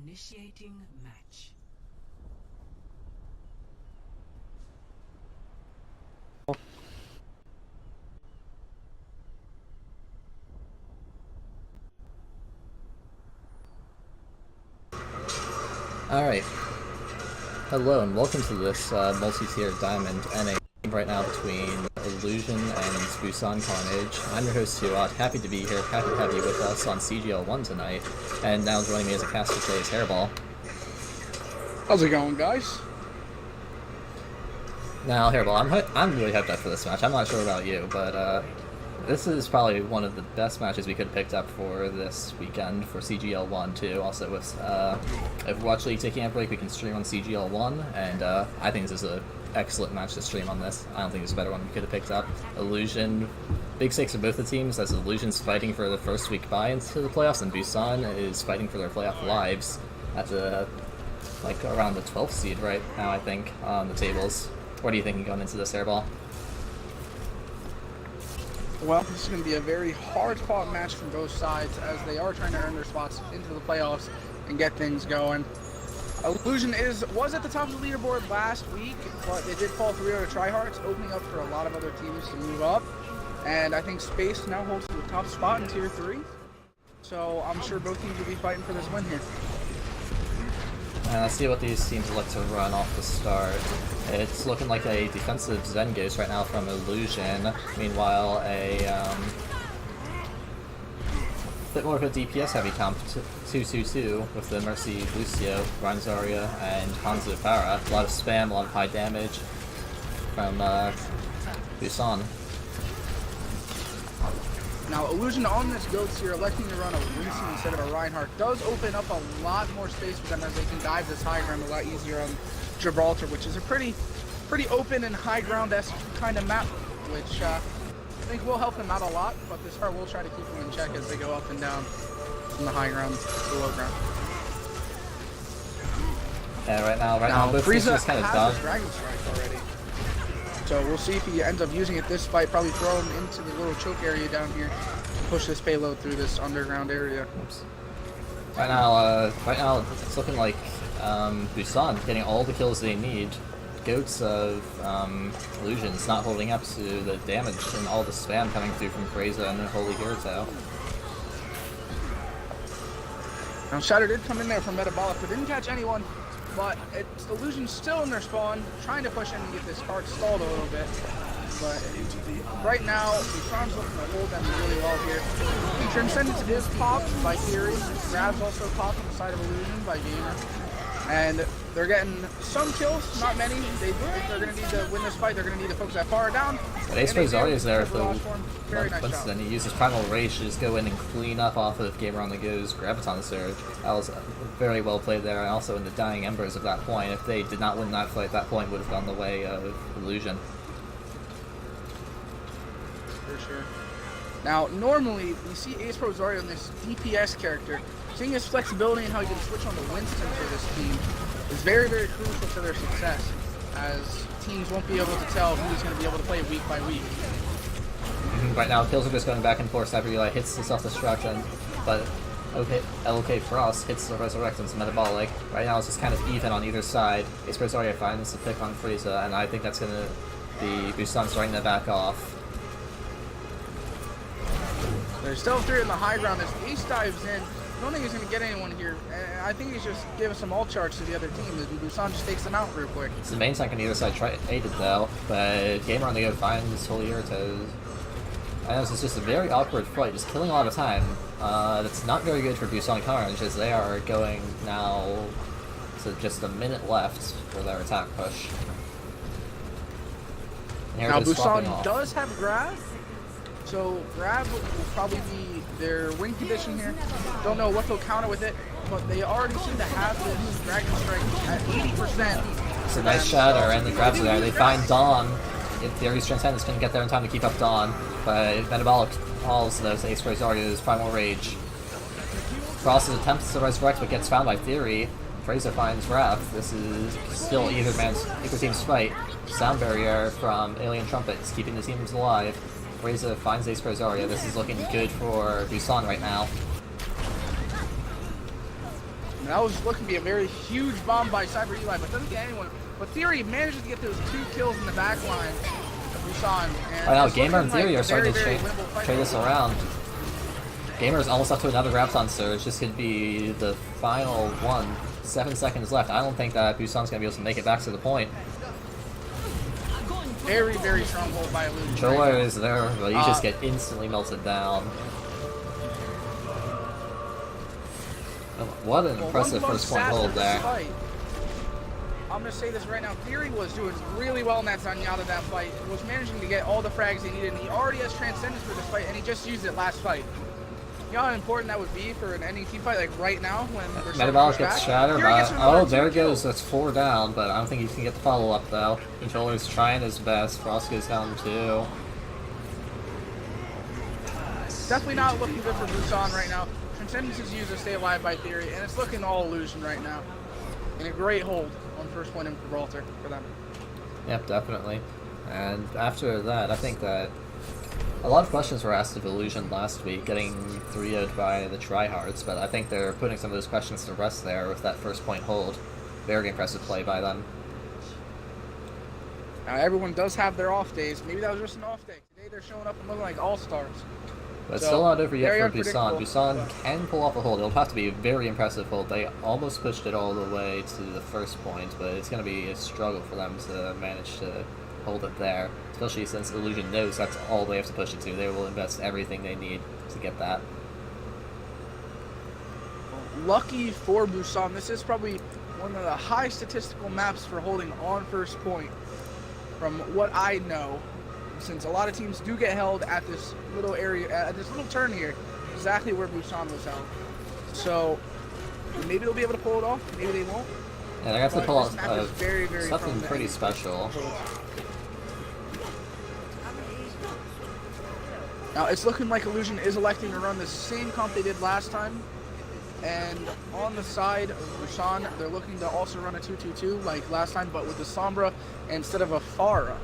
Initiating match. Alright. Hello and welcome to this multi-tier diamond NA game right now between Illusion and Busan Carnage. I'm your host Suat, happy to be here, happy to have you with us on CGL1 tonight. And now joining me as a caster today is Hairball. How's it going, guys? Now Hairball, I'm really hyped up for this match. I'm not sure about you, but this is probably one of the best matches we could have picked up for this weekend for CGL1 too. Also with Overwatch League taking a break, we can stream on CGL1, and I think this is an excellent match to stream on this. I don't think there's a better one we could have picked up. Illusion, big stakes for both the teams, as Illusion's fighting for the first week bye into the playoffs, and Busan is fighting for their playoff lives at the, like, around the 12th seed right now, I think, on the tables. What are you thinking going into this, Hairball? Well, this is going to be a very hard-fought match from both sides, as they are trying to earn their spots into the playoffs and get things going. Illusion was at the top of the leaderboard last week, but they did fall 3-0 to Tryhards, opening up for a lot of other teams to move up. And I think Space now holds the top spot in Tier 3, so I'm sure both teams will be fighting for this win here. Let's see what these teams look to run off the start. It's looking like a defensive Zen Ghost right now from Illusion. Meanwhile, a bit more of a DPS heavy comp, 2-2-2 with the Mercy Lucio, Ryan Zarya, and Hanzo Farah. A lot of spam, a lot of high damage from Busan. Now, Illusion on this Ghost here, electing to run a Winston instead of a Reinhardt, does open up a lot more space for them, as they can dive this high ground a lot easier on Gibraltar, which is a pretty open and high ground-esque kind of map, which I think will help them out a lot, but this part will try to keep them in check as they go up and down from the high ground to the low ground. Yeah, right now both teams just kind of done. Dragon Strike already. So we'll see if he ends up using it this fight, probably throw him into the little choke area down here, push this payload through this underground area. Oops. Right now it's looking like Busan getting all the kills they need. Goats of Illusion's not holding up to the damage and all the spam coming through from Fraser and Holy Girto. Now Shatter did come in there from Metabolic, but didn't catch anyone. But it's Illusion still in their spawn, trying to push in and get this card stalled a little bit. But right now, Busan's looking to hold them really well here. The Transcendence is popped by Theory. Grab's also popped on the side of Illusion by Gamer. And they're getting some kills, not many. If they're going to need to win this fight, they're going to need to focus that far down. But Ace Zarya is there for very nice job. He uses Primal Rage to just go in and clean up off of Gamer on the Go's Graviton Surge. That was very well played there, and also in the dying embers of that point. If they did not win that fight, that point would have gone the way of Illusion. For sure. Now, normally, we see Ace Pro Zarya in this DPS character. Seeing his flexibility and how he can switch on to Winston for this team is very, very crucial to their success, as teams won't be able to tell who's going to be able to play week by week. Right now, kills are just going back and forth. Cyber Eli hits the self-destruction, but LK Frost hits the Resurrect into Metabolic. Right now, it's just kind of even on either side. Ace Pro Zarya finds the pick on Frieza, and I think that's going to be Busan starting to back off. There's still 3 in the high ground as Ace dives in. I don't think he's going to get anyone here. I think he's just giving some ult charge to the other team as Busan just takes them out real quick. It's the main tank on either side aided though, but Gamer on the go finds Holy Irritos. I know this is just a very awkward fight, just killing a lot of time. That's not very good for Busan Carnage, as they are going now to just a minute left for their attack push. Now Busan does have Grab, so Grab will probably be their win condition here. Don't know what they'll counter with it, but they already seem to have this Dragon Strike at 80%. It's a nice shatter, and the Grabs are there. They find Dawn. If Theory's Transcendence couldn't get there in time to keep up Dawn, but Metabolic hauls those Ace Pro Zarya's Primal Rage. Frost attempts to resurrect, but gets found by Theory. Fraser finds Wrath. This is still either team's fight. Sound barrier from Alien Trumpets, keeping the teams alive. Fraser finds Ace Pro Zarya. This is looking good for Busan right now. And that was looking to be a very huge bomb by Cyber Eli, but doesn't get anyone. But Theory manages to get those 2 kills in the back line of Busan. And I know, it's Gamer and looking Theory like are starting to very winnable fight. trade this around. Gamer's almost up to another Graviton Surge. This could be the final one. 7 seconds left. I don't think that Busan's going to be able to make it back to the point. Very, very strong hold by Illusion. Controller is there, but you just get instantly melted down. Oh, what an impressive first point hold there. I'm going to say this right now. Theory was doing really well in that Zenyatta that fight. Was managing to get all the frags he needed, and he already has Transcendence for this fight, and he just used it last fight. You know how important that would be for an NET fight, like right now when we're Metabolic gets shattered, but oh, there it goes. Kills. That's 4 down, but I don't think he can get the follow up though. Controller's trying his best. Frost goes down 2. Definitely not looking good for Busan right now. Transcendence is used to stay alive by Theory, and it's looking all Illusion right now. And a great hold on first point in Gibraltar for them. Yep, definitely. And after that, I think that a lot of questions were asked of Illusion last week, getting 3-0'd by the tryhards, but I think they're putting some of those questions to rest there with that first point hold. Very impressive play by them. Now everyone does have their off days. Maybe that was just an off day. Today they're showing up and looking like all-stars. But it's still not over yet for Busan. unpredictable. Busan can pull off a hold. It'll have to be a very impressive hold. They almost pushed it all the way to the first point, but it's going to be a struggle for them to manage to hold it there. Especially since Illusion knows that's all they have to push it to. They will invest everything they need to get that. Lucky for Busan, this is probably one of the high statistical maps for holding on first point, from what I know, since a lot of teams do get held at this little area, at this little turn here, exactly where Busan was held. So maybe they'll be able to pull it off, maybe they won't. Yeah, they have to pull off very something pretty special. Now it's looking like Illusion is electing to run the same comp they did last time. And on the side of Busan, they're looking to also run a 2-2-2 like last time, but with the Sombra instead of a Pharah,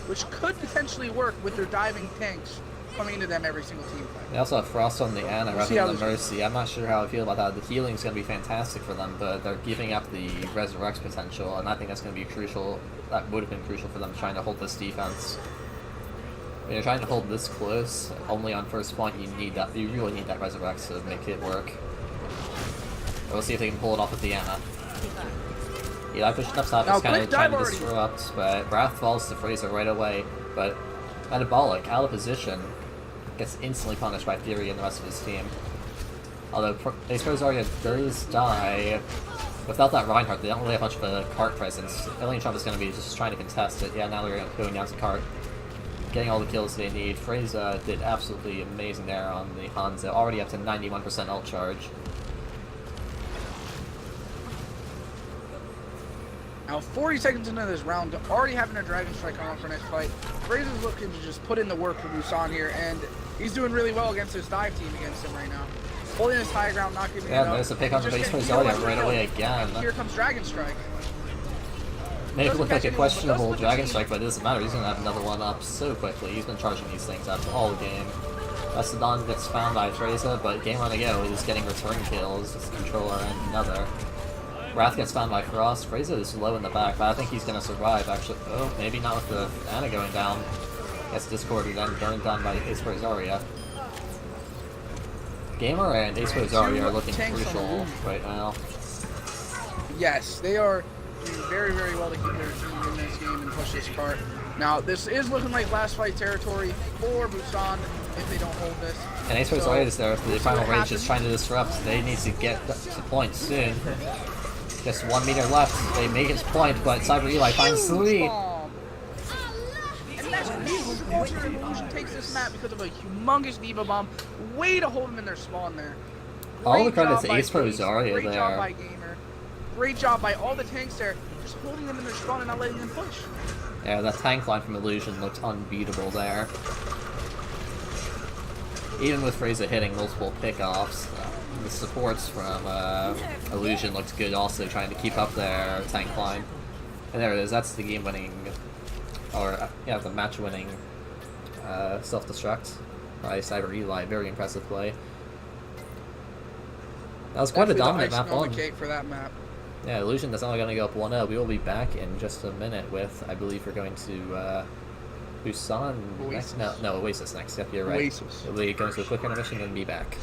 which could potentially work with their diving tanks coming into them every single team fight. They also have Frost on the Ana rather than the Mercy. I'm not sure how I feel about that. The healing's going to be fantastic for them, but they're giving up the Resurrect potential, and I think that's going to be crucial. That would have been crucial for them trying to hold this defense. When you're trying to hold this close, only on first point, you need that. You really need that Resurrect to make it work. We'll see if they can pull it off with the Ana. Eli pushing up top is kind of trying to disrupt, but Wrath falls to Fraser right away. But Metabolic, out of position, gets instantly punished by Theory and the rest of his team. Although eSports Zarya does die, without that Reinhardt, they don't really have much of a cart presence. Alien Trump is going to be just trying to contest it. Yeah, now they're going down to cart. Getting all the kills they need. Fraser did absolutely amazing there on the Hanzo, already up to 91% ult charge. Now 40 seconds into this round, already having a Dragon Strike on for next fight. Fraser's looking to just put in the work for Busan here, and he's doing really well against this dive team against him right now. Holding his high ground, not giving it up. Yeah, there's a pick on the base for Zarya right away again. And here comes Dragon Strike. Made it look like a questionable Dragon Strike, but it doesn't matter. He's going to have another one up so quickly. He's been charging these things up all game. Mastodon gets found by Tracer, but game on the go, he's getting return kills. His controller and another. Wrath gets found by Frost. Fraser is low in the back, but I think he's going to survive, actually. Oh, maybe not with the Ana going down. Gets discorded and burned down by eSports Zarya. Gamer and eSports Zarya are looking crucial right now. Yes, they are doing very, very well to keep their team in this game and push this cart. Now, this is looking like last fight territory for Busan if they don't hold this. And eSports Zarya is there with the final range, just trying to disrupt. They need to get to the point soon. Just 1 meter left. They make his point, but Cyber Eli finds the lead. And that's Gibraltar Illusion takes this map because of a humongous Diva Bomb. Way to hold them in their spawn there. All the credit to eSports Zarya there. Great job by Gamer. Great job by all the tanks there. Just holding them in their spawn and not letting them push. Yeah, that tank line from Illusion looked unbeatable there. Even with Fraser hitting multiple pickoffs, the supports from Illusion looked good also, trying to keep up their tank line. And there it is, that's the game-winning, or yeah, the match-winning self-destruct by Cyber Eli. Very impressive play. That was quite a Definitely dominant the map icing on on. the cake for that map. Yeah, Illusion is only going to go up 1-0. We will be back in just a minute with, I believe we're going to Busan next. No, Oasis next. Yep, you're right. Oasis. We'll be going to a quick intermission and be back.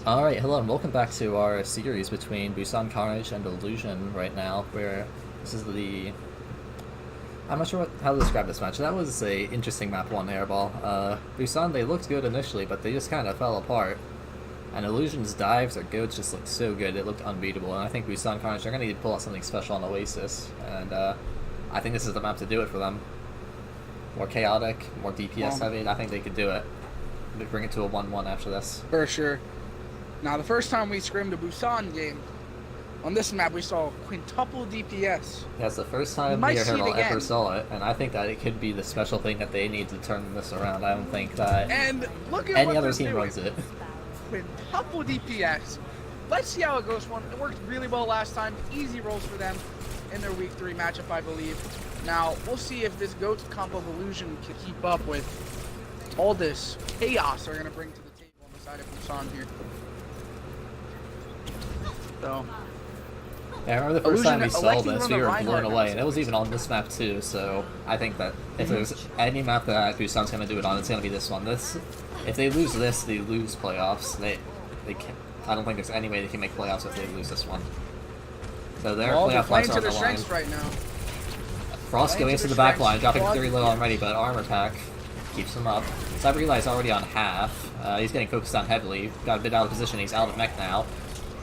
Alright, hello and welcome back to our series between Busan Carnage and Illusion right now, where this is the... I'm not sure how to describe this match. That was a interesting map 1 airball. Busan, they looked good initially, but they just kind of fell apart. And Illusion's dives or goats just looked so good, it looked unbeatable, and I think Busan Carnage are going to need to pull out something special on Oasis, and I think this is the map to do it for them. More chaotic, more DPS heavy, I think they could do it. They bring it to a 1-1 after this. For sure. Now, the first time we scrimmed a Busan game, on this map we saw quintuple DPS. That's the first time me or Herald ever saw it, and I think that it could be the special thing that they need to turn this around. I don't think that any other team runs it. Quintuple DPS. Let's see how it goes. It worked really well last time. Easy rolls for them in their Week 3 matchup, I believe. Now, we'll see if this GOAT comp of Illusion can keep up with all this chaos they're going to bring to the table on the side of Busan here. So, yeah, I remember the first time we saw this, we were blown away, next and it was even on this map too, so I think that if there's any map that Busan's going to do it on, it's going to be this one. If they lose this, they lose playoffs. They can't, I don't think there's any way they can make playoffs if they lose this one. So their playoff lights are on the line. Right now. Frost going into the back line, dropping 3 low already, but armor attack keeps him up. Cyber Eli's already on half. He's getting focused on heavily. Got a bit out of position, he's out of mech now.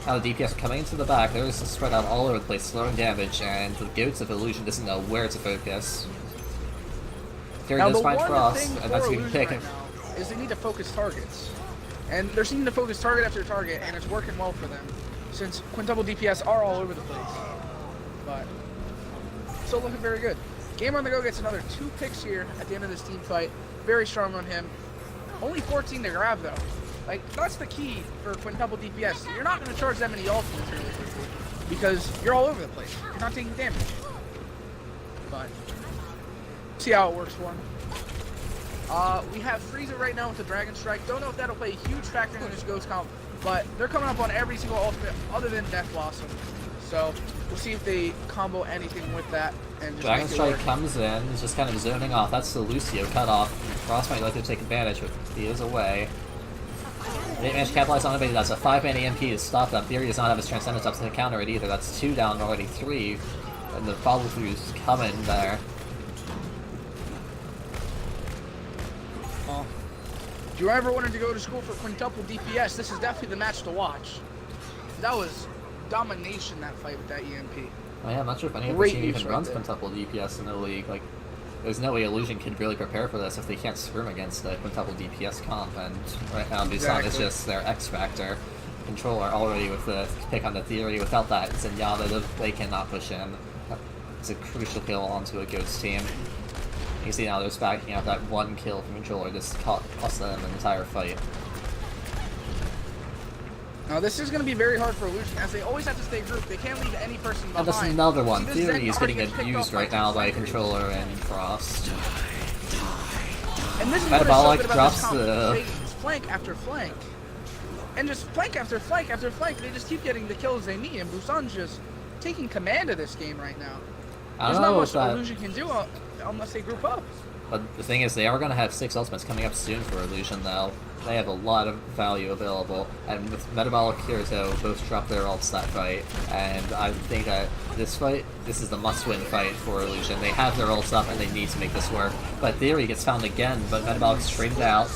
Now the DPS are coming into the back, they're just spread out all over the place, slowing damage, and the Goats of Illusion doesn't know where to focus. Gary does find Frost, and that's a good pick. Right now is they need to focus targets. And they're seeming to focus target after target, and it's working well for them, since quintuple DPS are all over the place. But, still looking very good. Gamer on the Go gets another 2 picks here at the end of this team fight. Very strong on him. Only 14 to grab, though. Like, that's the key for quintuple DPS. You're not going to charge that many ultimates really quickly, because you're all over the place. You're not taking damage. But, see how it works for him. We have Frieza right now with the Dragon Strike. Don't know if that'll play a huge factor in this Ghost comp, but they're coming up on every single ultimate other than Death Blossom. So we'll see if they combo anything with that and just Dragon make it Strike work. comes in, is just kind of zoning off. That's the Lucio cut off. Frost might like to take advantage, but he is away. They managed to capitalize on it, but that's a 5-man EMP to stop them. Theory does not have his Transcendence up to counter it either. That's 2 down, already 3. And the follow-through's coming there. Well, if you ever wanted to go to school for quintuple DPS, this is definitely the match to watch. That was domination, that fight with that EMP. Oh yeah, I'm not sure if any of the Great team use even right runs there. quintuple DPS in the league. Like, there's no way Illusion can really prepare for this if they can't scrim against the quintuple DPS comp. And right now, Busan is Exactly. just their X Factor controller already with the pick on the Theory. Without that Zenyatta, they cannot push in. It's a crucial kill onto a Ghost team. You see now they're just backing out that 1 kill from controller. Just cost them an entire fight. Now this is going to be very hard for Illusion, as they always have to stay grouped. They can't leave any person behind. And that's another one. See, this Theory Zen is already getting gets picked abused off right now by two flankers. controller and Frost. And this is what is so Metabolic good about drops this comp. the- They flank after flank. And just flank after flank after flank. They just keep getting the kills they need. And Busan's just taking command of this game right now. I There's don't not know much if that... Illusion can do unless they group up. But the thing is, they are going to have 6 ultimates coming up soon for Illusion, though. They have a lot of value available, and with Metabolic Kirito both drop their ults that fight, and I think that this is the must-win fight for Illusion. They have their ults up, and they need to make this work. But Theory gets found again, but Metabolic's traded out,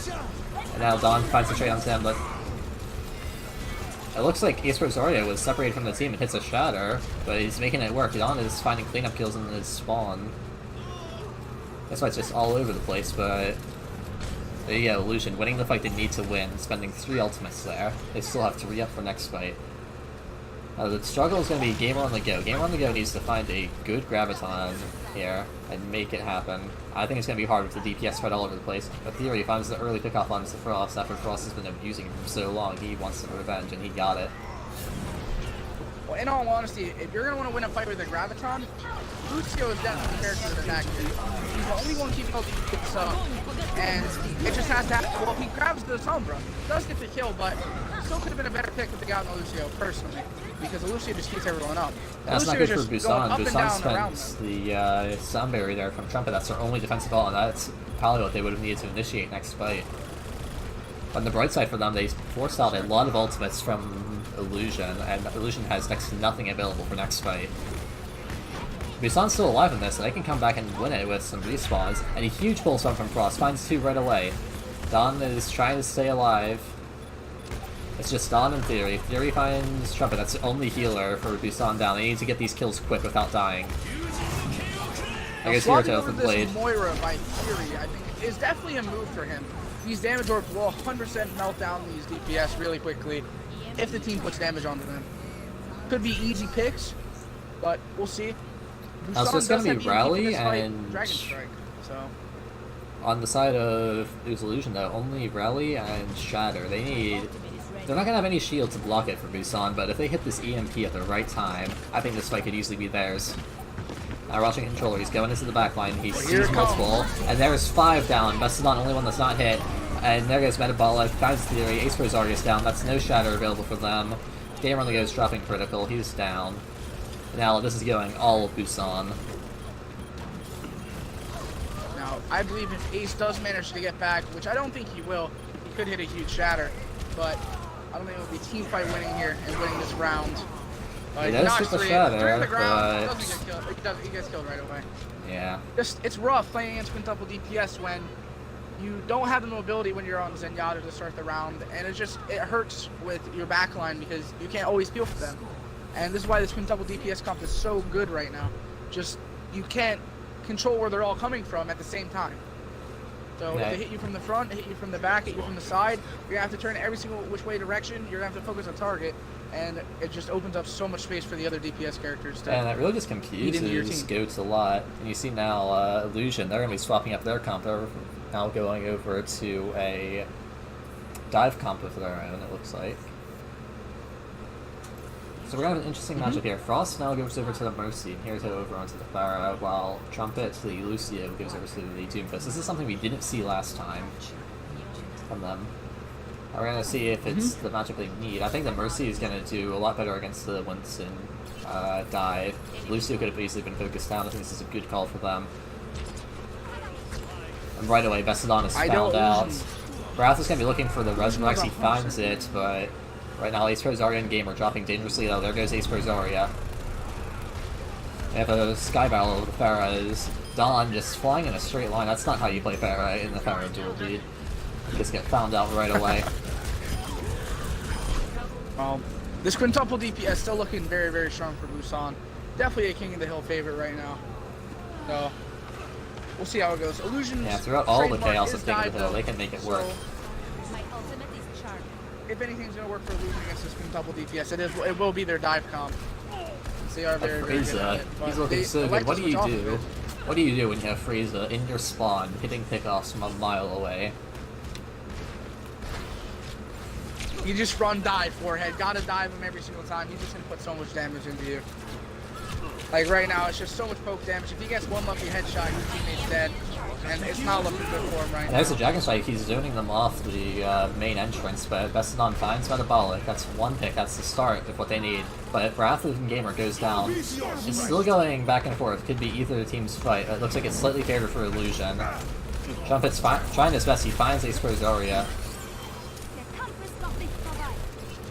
and now Don finds the trade on him, but it looks like eSports Zarya was separated from the team and hits a shatter, but he's making it work. Don is finding cleanup kills in his spawn. That's why it's just all over the place, but there you go, Illusion winning the fight they need to win, spending 3 ultimates there. They still have to re-up for next fight. The struggle is going to be Gamer on the Go. Gamer on the Go needs to find a good Graviton here and make it happen. I think it's going to be hard with the DPS spread all over the place, but Theory finds the early pickoff on Mr. Frost after Frost has been abusing him for so long. He wants some revenge, and he got it. Well, in all honesty, if you're going to want to win a fight with a Graviton, Lucio is definitely the character to attack here. He's the only one keeping up the sub, and it just has to happen. Well, he grabs the Sombra, does get the kill, but still could have been a better pick if they got no Lucio, personally, because Lucio just keeps everyone up. That's not Lucio good for just going Busan. up and Busan down around spends them. the sound barrier there from Trumpet. That's their only defensive ult, and that's probably what they would have needed to initiate next fight. On the bright side for them, they forced out a lot of ultimates from Illusion, and Illusion has next to nothing available for next fight. Busan's still alive in this, and they can come back and win it with some respawns, and a huge pull stun from Frost, finds 2 right away. Don is trying to stay alive. It's just Don and Theory. Theory finds Trumpet, that's the only healer for Busan down. They need to get these kills quick without dying. I guess Slugging Kirito over with the this blade. Moira by Theory, I think, is definitely a move for him. These damage orbs will 100% melt down these DPS really quickly if the team puts damage onto them. Could be easy picks, but we'll see. So it's Busan gonna does be have EMP for Rally this fight, and- Dragon Strike. So On the side of Lose Illusion, though, only Rally and Shatter. They're not gonna have any shield to block it for Busan, but if they hit this EMP at the right time, I think this fight could easily be theirs. Now Russian controller, he's going into the backline, he here sees it multiple, and there's 5 down. Bestodon, only one that's not hit. And there goes Metabolic, finds Theory, Ace for Zarya's down, that's no Shatter available for them. Gamer on the Go is dropping critical, he's down. Now this is going all Busan. now, I believe if Ace does manage to get back, which I don't think he will, he could hit a huge shatter. But I don't think it will be team fight winning here and winning this round. He does knocks hit the 3 shatter, on the ground, but- doesn't get killed. He gets killed right away. Yeah. Just it's rough playing against quintuple DPS when you don't have the mobility when you're on Zenyatta to start the round, and it hurts with your backline because you can't always peel for them. And this is why this quintuple DPS comp is so good right now. Just you can't control where they're all coming from at the same time. So Yeah. if they hit you from the front, hit you from the back, hit you from the side, you're gonna have to turn every single which way direction. You're gonna have to focus on target, and it just opens up so much space for the other DPS characters to. And that really just Eat into your confuses team. Goats a lot. And you see now, Illusion, they're going to be swapping up their comp. They're now going over to a dive comp of their own, it looks like. So we're going to have an interesting matchup here. Frost now goes over to the Mercy, and Kirito over onto the Pharah, while Trumpet, the Lucio, goes over to the Doomfist. This is something we didn't see last time from them. We're gonna see if it's the matchup they need. I think the Mercy is gonna do a lot better against the Winston dive. Lucio could have easily been focused down. I think this is a good call for them. And right away, Bestadon is found out. Wrath is gonna be looking for the Resurrex. He finds it, but right now Ace Pro Zarya and Gamer dropping dangerously low. There goes Ace Pro Zarya. They have a Sky Battle with the Pharah. Dawn just flying in a straight line. That's not how you play Pharah in the Pharah dual lead. You just get found out right away. This quintuple DPS still looking very, very strong for Busan. Definitely a King of the Hill favorite right now. So, we'll see how it goes. Illusion's throughout all the chaos of King of the Hill, they can make it work. My ultimate is charmed. If anything's going to work for Illusion against this quintuple DPS, it will be their dive comp. They are very, very good at it. He's looking so good. What do you do? What do you do when you have Frieza in your spawn, hitting pickoffs from a mile away? You just run dive forehead. Gotta dive him every single time. He's just gonna put so much damage into you. Like right now, it's just so much poke damage. If he gets one lucky headshot, his teammate's dead. And it's not looking good for him right now. There's a Dragon Strike. He's zoning them off the main entrance, but Bestadon finds Metabolic. That's one pick. That's the start of what they need. But if Wrath and Gamer goes down, it's still going back and forth. Could be either team's fight. It looks like it's slightly favored for Illusion. Trumpet's trying his best. He finds Ace Pro Zarya.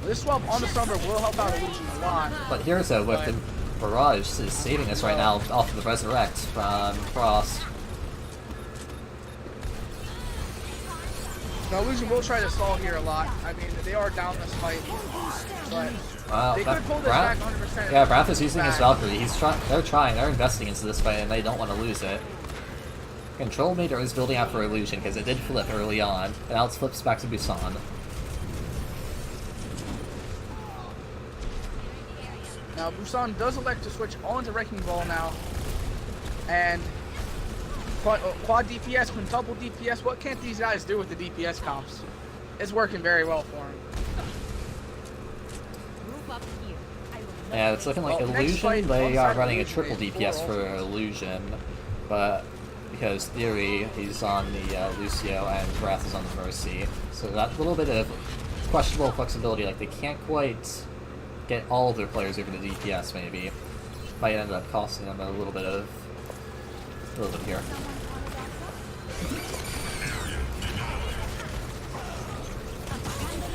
This swap on the Summer will help out Illusion a lot. But here's a whip. The Barrage is saving us right now off of the Resurrect from Frost. Now Illusion will try to stall here a lot. I mean, they are down this fight, but they could pull this back 100%. Yeah, Wrath is using his Valkyrie. They're investing into this fight, and they don't want to lose it. Control Meter is building out for Illusion because it did flip early on, and now it flips back to Busan. Now Busan does elect to switch onto Wrecking Ball now, and quad DPS, quintuple DPS. What can't these guys do with the DPS comps? It's working very well for them. Yeah, it's looking like Illusion. They are running a triple DPS for Illusion, but because Theory, he's on the Lucio and Wrath is on the Mercy, so that little bit of questionable flexibility. Like they can't quite get all of their players over to DPS. Maybe might end up costing them a little bit here.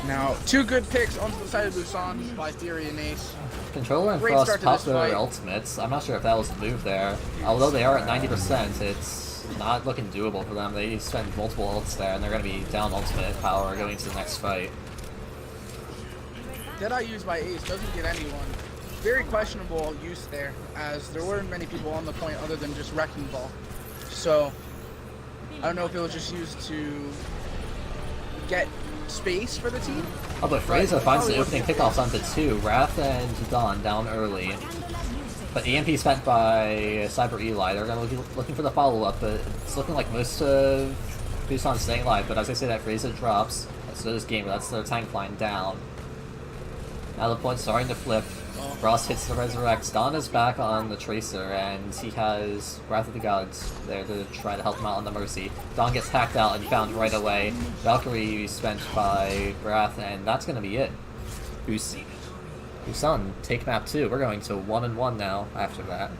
Now, two good picks onto the side of Busan by Theory and Ace. Controller and Frost popped their ultimates. I'm not sure if that was a move there. Although they are at 90%, it's not looking doable for them. They spend multiple ults there, and they're going to be down ultimate power going into the next fight. Deadeye used by Ace doesn't get anyone. Very questionable use there, as there weren't many people on the point other than just Wrecking Ball. So, I don't know if it was just used to get space for the team. Oh, but Frieza finds the opening kickoffs onto 2. Wrath and Dawn down early. But EMP spent by Cyber Eli. They're going to be looking for the follow-up, but it's looking like most of Busan's staying alive. But as I say, that Frieza drops. So does Gamer. That's their tank line down. Now the point's starting to flip. Frost hits the Resurrect. Dawn is back on the Tracer, and he has Wrath of the Gods there to try to help him out on the Mercy. Dawn gets hacked out and found right away. Valkyrie spent by Wrath, and that's going to be it. Busan, take map 2. We're going to 1-1 now after that.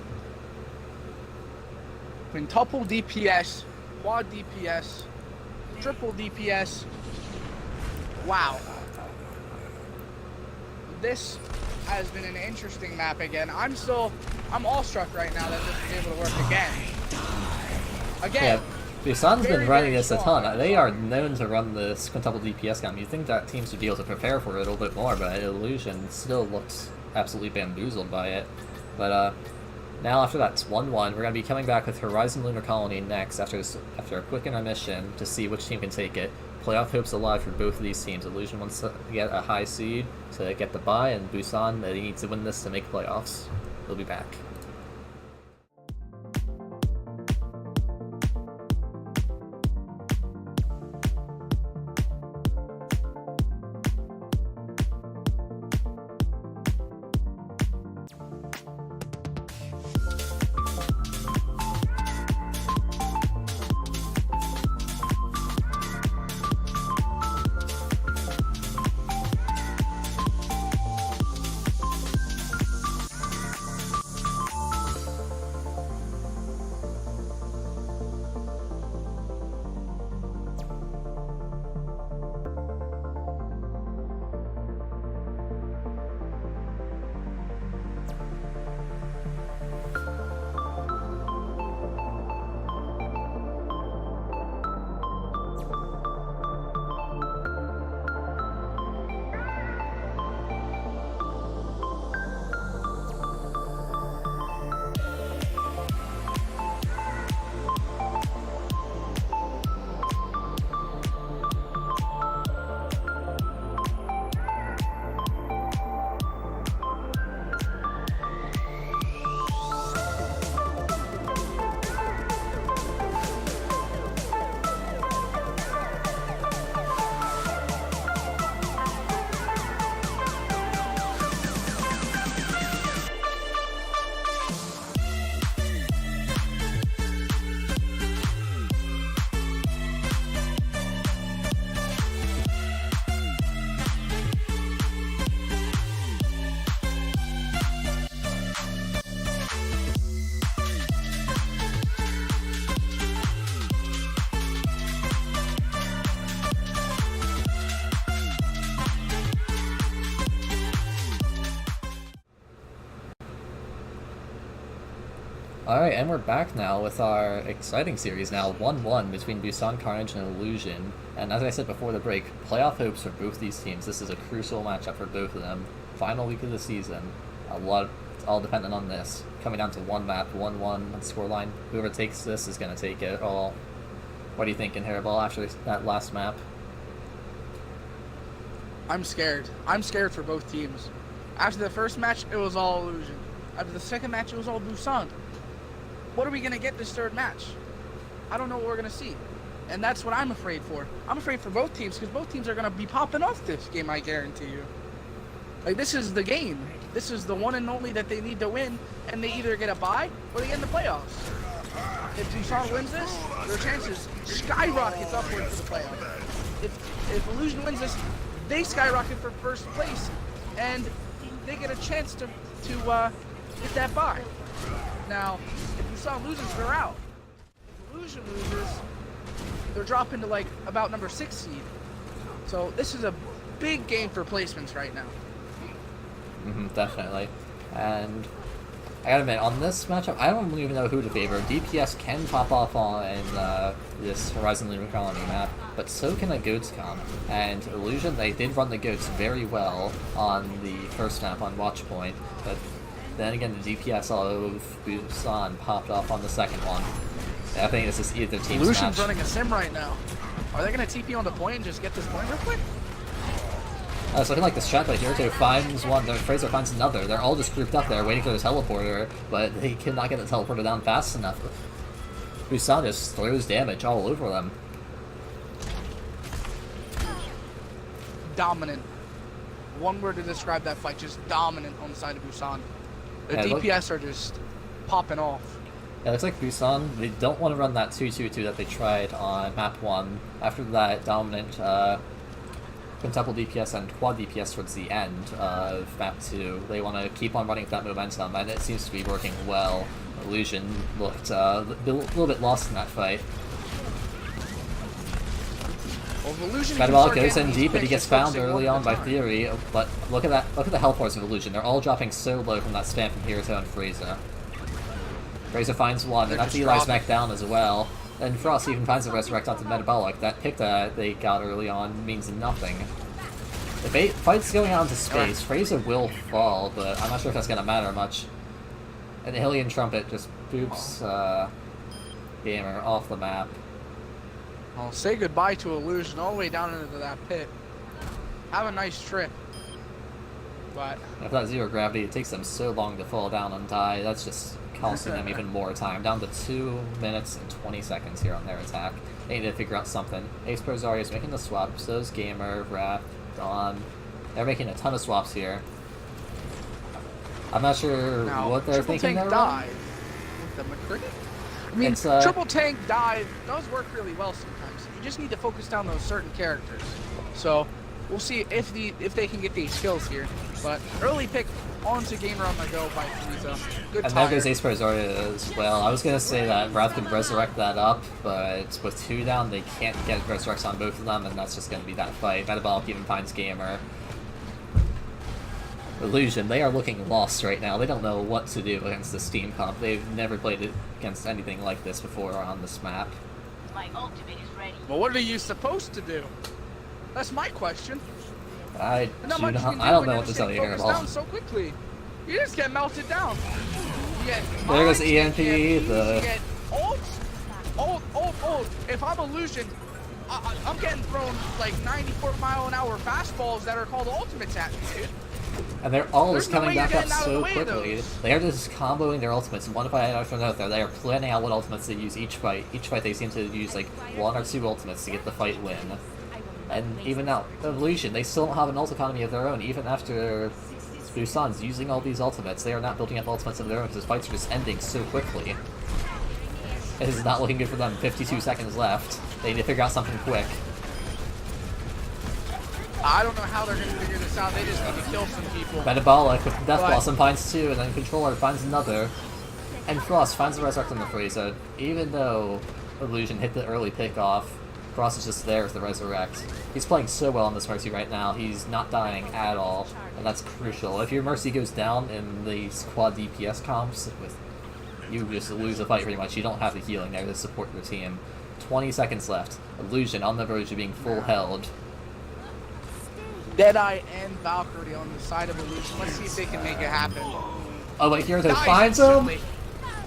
Quintuple DPS, quad DPS, triple DPS. Wow. This has been an interesting map again. I'm awestruck right now that this is able to work again. Yeah, Busan's been running this a ton. They are known to run this quintuple DPS game. You'd think that teams would be able to prepare for it a little bit more, but Illusion still looks absolutely bamboozled by it. But now after that's 1-1, we're going to be coming back with Horizon Lunar Colony next after a quick intermission to see which team can take it. Playoff hopes alive for both of these teams. Illusion wants to get a high seed to get the bye, and Busan, they need to win this to make playoffs. We'll be back. Alright, and we're back now with our exciting series now, 1-1 between Busan Carnage and Illusion. And as I said before the break, playoff hopes for both these teams. This is a crucial matchup for both of them. Final week of the season. It's all dependent on this. Coming down to one map, 1-1 scoreline. Whoever takes this is going to take it all. What are you thinking, Hairball, after that last map? I'm scared. I'm scared for both teams. After the first match, it was all Illusion. After the second match, it was all Busan. What are we going to get this third match? I don't know what we're going to see. And that's what I'm afraid for. I'm afraid for both teams because both teams are going to be popping off this game, I guarantee you. Like, this is the game. This is the one and only that they need to win, and they either get a bye or they get in the playoffs. If Busan wins this, their chances skyrockets upward for the playoffs. If Illusion wins this, they skyrocket for first place, and they get a chance to get that bye. Now, if Busan loses, they're out. If Illusion loses, they're dropping to like about number 6 seed. So this is a big game for placements right now. Definitely. And I gotta admit, on this matchup, I don't even know who to favor. DPS can pop off on this Horizon Lunar Colony map, but so can a Goats comp. And Illusion, they did run the Goats very well on the first map on Watchpoint, but then again, the DPS of Busan popped off on the second one. I think this is either team's Illusion's match. running a sim right now. Are they going to TP on the point and just get this point real quick? It's looking like the strat by Hirito finds one, then Fraser finds another. They're all just grouped up there waiting for the teleporter, but they cannot get the teleporter down fast enough. Busan just throws damage all over them. Dominant. One word to describe that fight, just dominant on the side of Busan. The Yeah, DPS are just popping off. Yeah, it looks like Busan, they don't want to run that 2-2-2 that they tried on map 1. After that dominant quintuple DPS and quad DPS towards the end of map 2, they want to keep on running with that momentum, and it seems to be working well. Illusion looked a little bit lost in that fight. Well, Illusion Metabolic goes in deep, but he gets found early on by Theory, but look at the health bars of Illusion. They're all dropping so low from that spam from Hirito and Frieza. Frieza finds one, and that's Eli's back down as well. And Frost even finds the Resurrect onto Metabolic. That pick that they got early on means nothing. The fight's going out into space. Frieza will fall, but I'm not sure if that's going to matter much. And the Hylian Trumpet just boops Gamer off the map. I'll say goodbye to Illusion all the way down into that pit. Have a nice trip. But If that zero gravity, it takes them so long to fall down and die. That's just costing them even more time. Down to 2 minutes and 20 seconds here on their attack. They need to figure out something. Ace Pro Zarya is making the swap. So's Gamer, Wrath, Dawn. They're making a ton of swaps here. I'm not sure now, what they're triple thinking tank there. dive with the McCricket. I mean, It's, triple tank dive does work really well sometimes. You just need to focus down those certain characters. So we'll see if they can get these skills here. But early pick onto Gamer on the go by Frieza. Good And there tire. goes Ace Pro Zarya as well. I was going to say that Wrath could resurrect that up, but with 2 down, they can't get resurrects on both of them, and that's just going to be that fight. Metabolic even finds Gamer. Illusion, they are looking lost right now. They don't know what to do against this team comp. They've never played it against anything like this before on this map. My ultimate is ready. Well, what are you supposed to do? That's my question. I Not much you can do don't when know you're what to just tell you getting here, focused down Ball. so quickly. You just get melted down. You get There goes mines, you EMP, get the- you get ult. If I'm Illusion, I'm getting thrown like 94-mile-an-hour fastballs that are called ultimates at me, dude. And they're all There's just no coming way you're back up getting out of so the way of quickly. those. They are just comboing their ultimates one by after another. They are planning out what ultimates they use each fight. Each fight they seem to use like 1 or 2 ultimates to get the fight win. And even now, Illusion, they still don't have an ult economy of their own. Even after Busan's using all these ultimates, they are not building up ultimates of their own because the fights are just ending so quickly. It is not looking good for them. 52 seconds left. They need to figure out something quick. I don't know how they're going to figure this out. They just need to kill some people. Metabolic with Death But- Blossom finds 2, and then Controller finds another. And Frost finds the Resurrect on the Frieza. Even though Illusion hit the early pick off, Frost is just there with the Resurrect. He's playing so well on this Mercy right now. He's not dying at all, and that's crucial. If your Mercy goes down in these quad DPS comps with you just lose the fight pretty much. You don't have the healing there to support your team. 20 seconds left. Illusion on the verge of being full held. Deadeye and Valkyrie on the side of Illusion. Let's see if they can make it happen. Oh wait, here they Dies find him? instantly.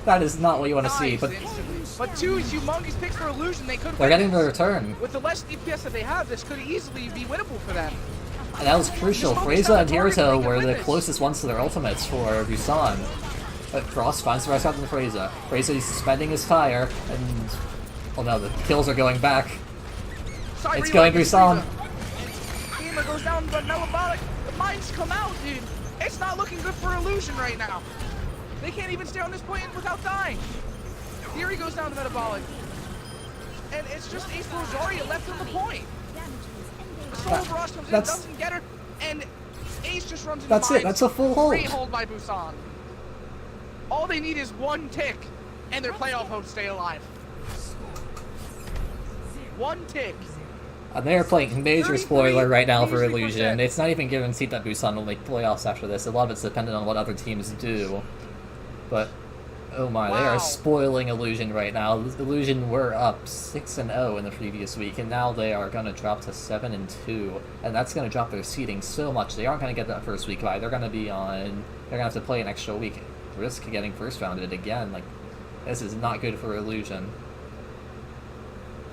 That is not what you want to see, Dies but instantly. But two humongous picks for Illusion. They could they're win getting this. the return. With the less DPS that they have, this could easily be winnable for them. And that was crucial. Just focus Frieza on and the target so Hiruto they can were win the this. closest ones to their ultimates for Busan. But Frost finds the rest out in Frieza. Frieza is suspending his fire, and... oh no, the kills are going back. Side It's relay going for Busan. Frieza. Gamer goes down, but Metabolic, the mines come out, dude. It's not looking good for Illusion right now. They can't even stay on this point without dying. Theory goes down to Metabolic. And it's just Ace Rosaria left on the point. Soul Frost comes in, That's- doesn't get her, and Ace just runs into That's mines. it, that's a full hold. Great hold by Busan. All they need is one tick, and their playoff hopes stay alive. One tick. And they are playing major 33 spoiler right now for 33%. Illusion. It's not even guaranteed that Busan will make playoffs after this. A lot of it's dependent on what other teams do. But, oh my, they Wow. are spoiling Illusion right now. Illusion were up 6-0 in the previous week, and now they are going to drop to 7-2. And that's going to drop their seeding so much. They aren't going to get that first week bye. They're going to be on... they're going to have to play an extra week. Risk getting first rounded again. Like, this is not good for Illusion.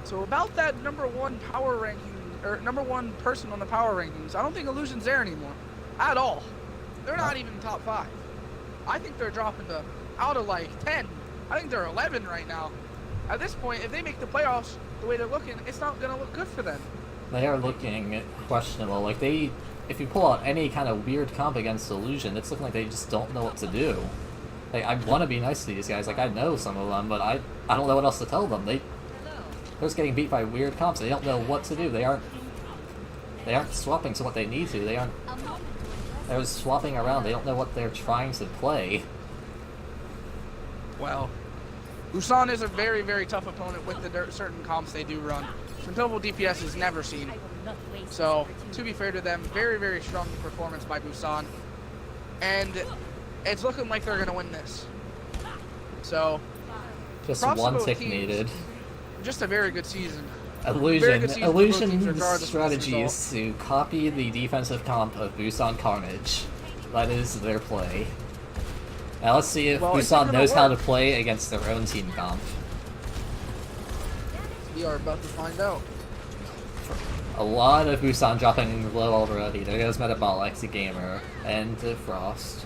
So about that number one power ranking, or number one person on the power rankings, I don't think Illusion's there anymore. At all. They're not even top 5. I think they're dropping to out of like 10. I think they're 11 right now. At this point, if they make the playoffs the way they're looking, it's not going to look good for them. They are looking questionable. Like, they... if you pull out any kind of weird comp against Illusion, it's looking like they just don't know what to do. Like, I want to be nice to these guys. Like, I know some of them, but I don't know what else to tell them. They're just getting beat by weird comps. They don't know what to do. They aren't swapping to what they need to. They're just swapping around. They don't know what they're trying to play. Well, Busan is a very, very tough opponent with the certain comps they do run. Some double DPS is never seen. So, to be fair to them, very, very strong performance by Busan. And it's looking like they're going to win this. So, Just props to one both tick teams. needed. Just a very good season. Illusion's regardless strategy of is to copy the defensive comp of Busan Carnage. That is their play. Now let's see if Well, it's Busan gonna knows how to work. play against their own team comp. We are about to find out. A lot of Busan dropping low already. There goes Metabolic to Gamer and to Frost.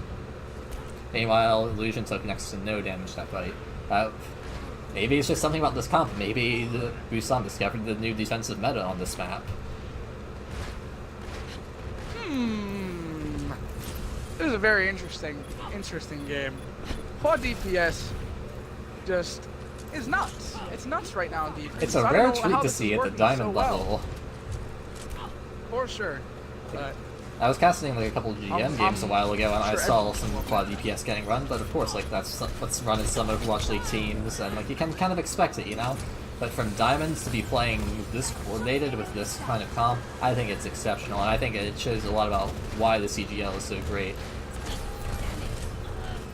Meanwhile, Illusion took next to no damage that fight. Maybe it's just something about this comp. Maybe Busan discovered the new defensive meta on this map. This is a very interesting game. Quad DPS just is nuts. It's nuts right now in defense. It's a I don't rare know treat how to this see is at the working diamond so well. level. For sure. But I was casting like a couple GM games a while ago, and I sure saw everyone some will. quad DPS getting run, but of course, like, that's what's run in some Overwatch League teams, and like, you can kind of expect it, you know? But from Diamonds to be playing this coordinated with this kind of comp, I think it's exceptional, and I think it shows a lot about why the CGL is so great.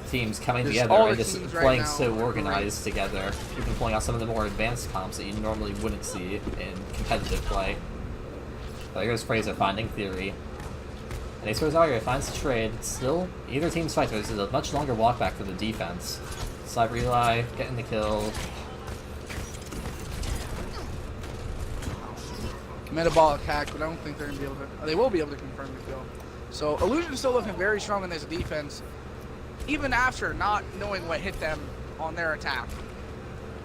Teams coming Just together all and the just teams right playing now so are organized together, even pulling out some of the more advanced comps that you normally wouldn't see in competitive play. There goes Fraser finding Theory. And Ace Rosario finds the trade. It's still either team's fight, but this is a much longer walk back for the defense. Side Relay, getting the kill. Metabolic hack, but I don't think they're gonna be able to. They will be able to confirm the kill. So Illusion's still looking very strong in this defense, even after not knowing what hit them on their attack.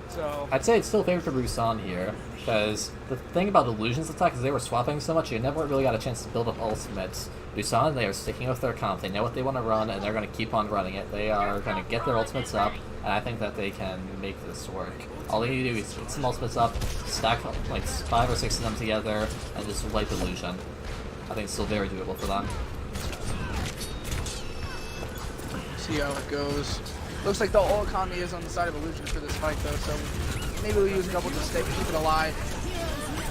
So I'd say it's still favored for Busan here, because the thing about Illusion's attack is they were swapping so much, you never really got a chance to build up ultimates. Busan, they are sticking with their comp. They know what they want to run, and they're going to keep on running it. They are going to get their ultimates up, and I think that they can make this work. All they need to do is get some ultimates up, stack like 5 or 6 of them together, and just wipe Illusion. I think it's still very doable for them. see how it goes. Looks like the whole economy is on the side of Illusion for this fight though, so maybe we'll use a couple to keep it alive.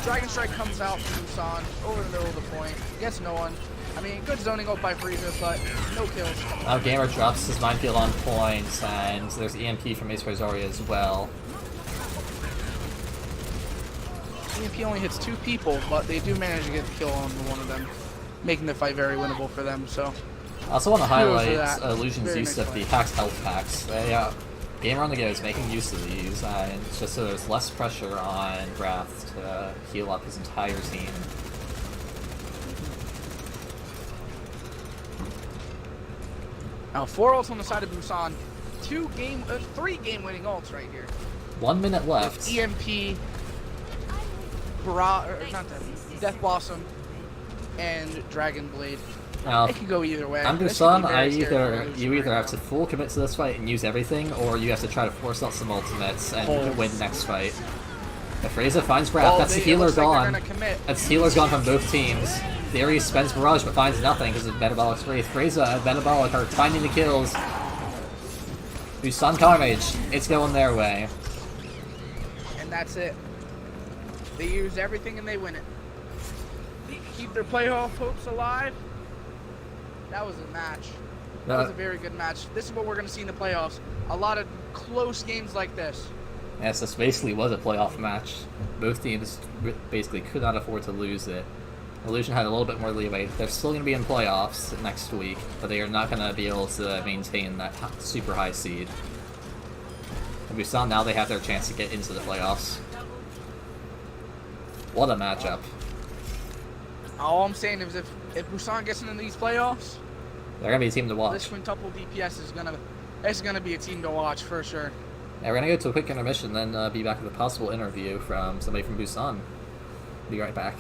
Dragon Strike comes out from Busan over the middle of the point, gets no one. I mean, good zoning ult by Frieza, but no kills. Now Gamer drops his minefield on point, and there's EMP from Ace Zarya as well. EMP only hits 2 people, but they do manage to get the kill on one of them, making the fight very winnable for them. So I also want to highlight that. Illusion's Very use nice of the play. Pax health packs. Gamer on the Go is making use of these, and it's just so there's less pressure on Wrath to heal up his entire team. now 4 ults on the side of Busan, 3 game-winning ults right here. 1 minute left. EMP, Death Blossom, and Dragon Blade. Now, It could go either way. I'm This could Busan, be very scary for you Illusion either right have now. to full commit to this fight and use everything, or you have to try to force out some ultimates and Oh. win next fight. If Reza finds Wrath, Well, that's the it healer looks like gone. they're gonna commit. That's the healer's gone from both teams. Theory spends Barrage but finds nothing because of Metabolic's Wraith. Reza and Metabolic are finding the kills. Busan Carnage, it's going their way. And that's it. They use everything and they win it. Keep their playoff hopes alive. That was a match. That was a very good match. This is what we're going to see in the playoffs. A lot of close games like this. Yes, this basically was a playoff match. Both teams basically could not afford to lose it. Illusion had a little bit more leeway. They're still going to be in playoffs next week, but they are not going to be able to maintain that super high seed. And Busan, now they have their chance to get into the playoffs. What a matchup. All I'm saying is if Busan gets into these playoffs, They're going to be a team to this watch. quintuple DPS is gonna be a team to watch for sure. Yeah, we're going to go to a quick intermission, then be back with a possible interview from somebody from Busan. Be right back.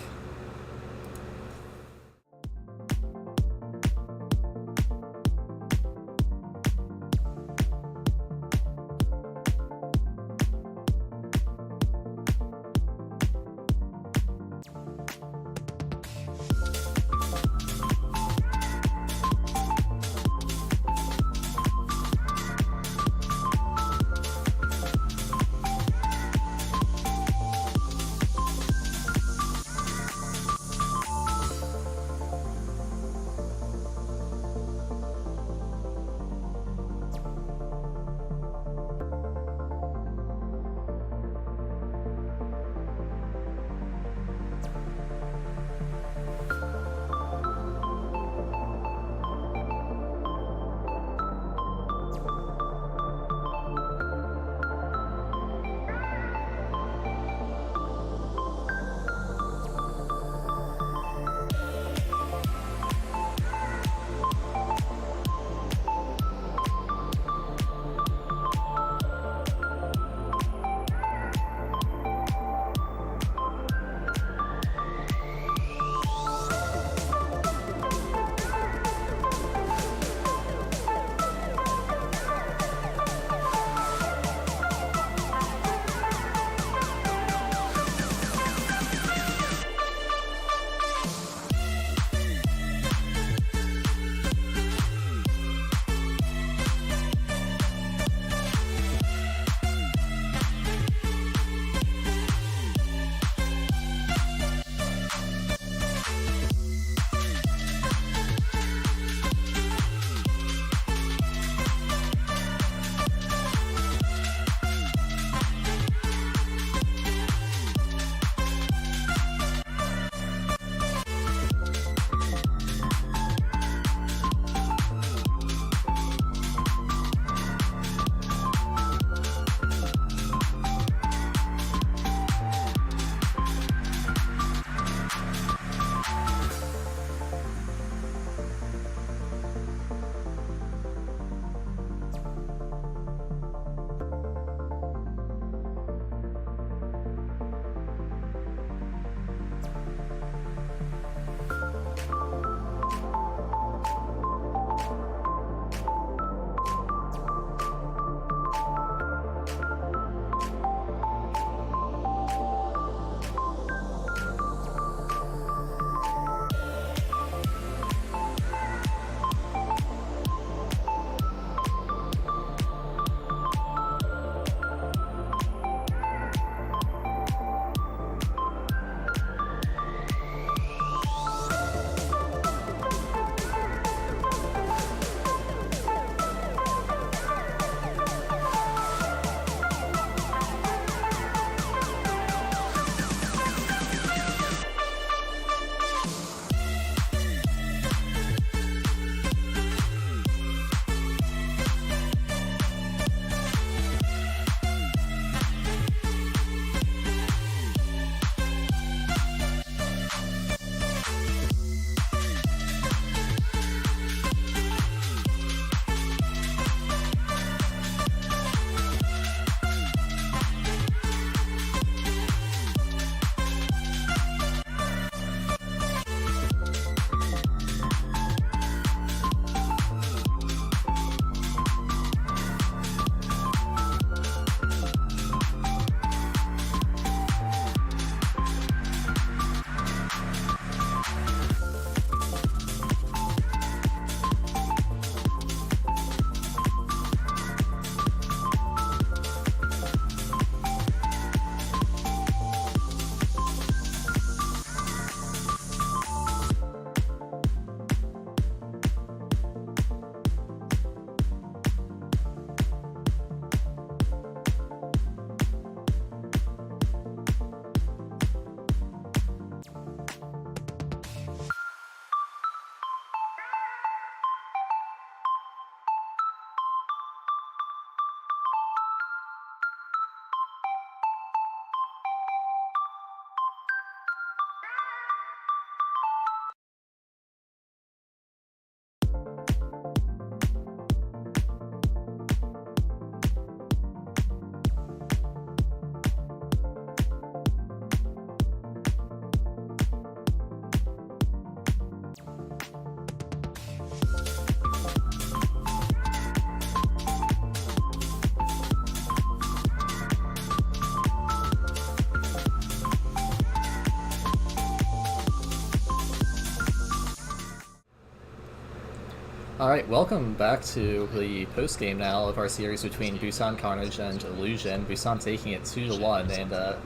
Alright, welcome back to the post-game now of our series between Busan Carnage and Illusion. Busan taking it 2-1, and that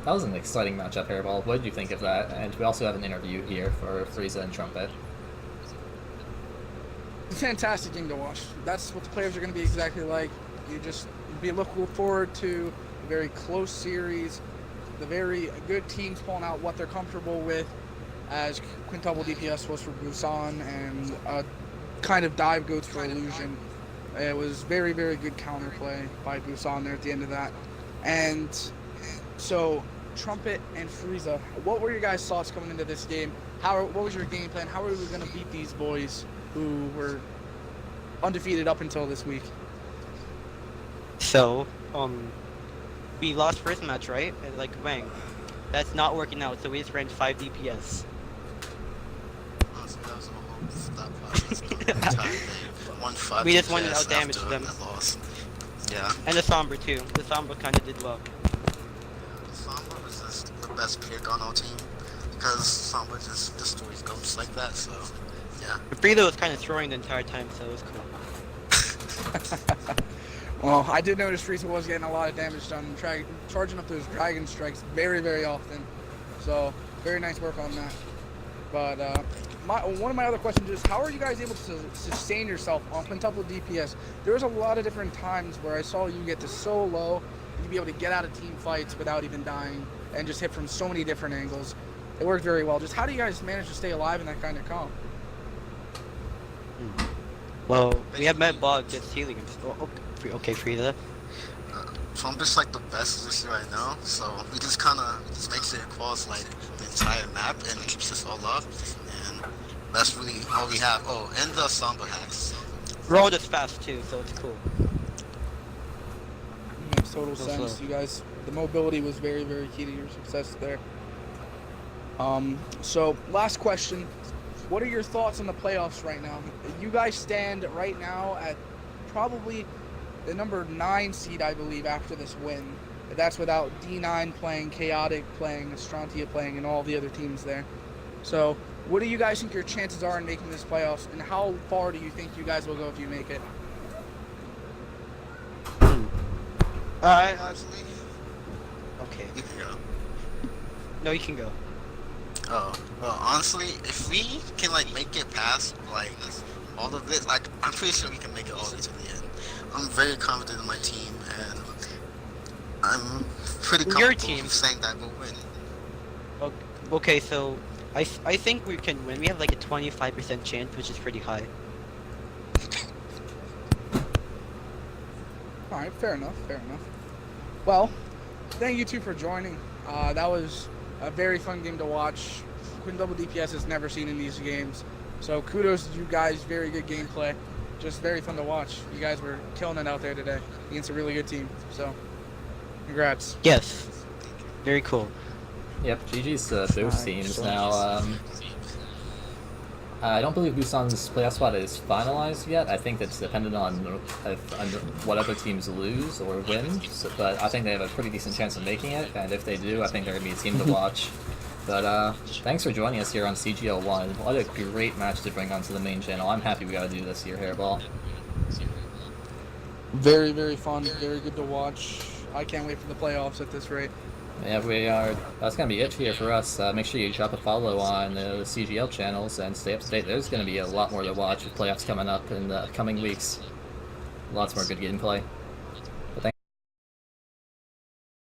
was an exciting matchup, Hairball. What did you think of that? And we also have an interview here for Frieza and Trumpet. It's a fantastic game to watch. That's what the players are going to be exactly like. You just be looking forward to a very close series, the very good teams pulling out what they're comfortable with, as quintuple DPS was for Busan and kind of dive goats for Illusion. It was very, very good counterplay by Busan there at the end of that. And so, Trumpet and Frieza, what were your guys' thoughts coming into this game? What was your game plan? How are we going to beat these boys who were undefeated up until this week? So, we lost first match, right? Like, Wang. That's not working out, so we just ran 5 DPS. We just wanted to outdamage them. Yeah. And the Sombra too. The Sombra kind of did well. The Sombra was just the best pick on our team because Sombra just destroys ghosts like that. So, yeah. Frida was kind of throwing the entire time, so it was cool. Well, I did notice Frieza was getting a lot of damage done, charging up those dragon strikes very, very often. So, very nice work on that. But one of my other questions is, how are you guys able to sustain yourself on quintuple DPS? There was a lot of different times where I saw you get to so low, you'd be able to get out of team fights without even dying, and just hit from so many different angles. It worked very well. Just how do you guys manage to stay alive in that kind of comp? Well, we have Med Bog just healing him. Okay, Frieza. Trumpet's like the best position right now, so we just kind of makes it across like the entire map and keeps us all up, and that's really all we have. Oh, and the Sombra hacks. We're all just fast too, so it's cool. Makes total So sense. slow. You guys, the mobility was very, very key to your success there. So last question. What are your thoughts on the playoffs right now? You guys stand right now at probably the number 9 seed, I believe, after this win. That's without D9 playing, Chaotic playing, Astrantia playing, and all the other teams there. So, what do you guys think your chances are in making this playoffs, and how far do you think you guys will go if you make it? Alright. Honestly, Okay. you can go. No, you can go. Oh, well, honestly, if we can like make it past like all of it, like I'm pretty sure we can make it all the way to the end. I'm very confident in my team, and I'm pretty Your comfortable team. saying that we'll win. Okay, so I think we can win. We have like a 25% chance, which is pretty high. Alright, fair enough, fair enough. Well, thank you two for joining. That was a very fun game to watch. Quintuple DPS has never seen in these games. So kudos to you guys, very good gameplay. Just very fun to watch. You guys were killing it out there today against a really good team. So, congrats. Yes. Very cool. Yep, GG's both teams now. I don't believe Busan's playoff spot is finalized yet. I think that's dependent on what other teams lose or win. So, but I think they have a pretty decent chance of making it, and if they do, I think they're going to be a team to watch. But thanks for joining us here on CGL1. What a great match to bring onto the main channel. I'm happy we got to do this here, Hairball. Very, very fun. Very good to watch. I can't wait for the playoffs at this rate. Yeah, we are. That's gonna be it here for us. Make sure you drop a follow on the CGL channels and stay up to date. There's gonna be a lot more to watch with playoffs coming up in the coming weeks. Lots more good gameplay.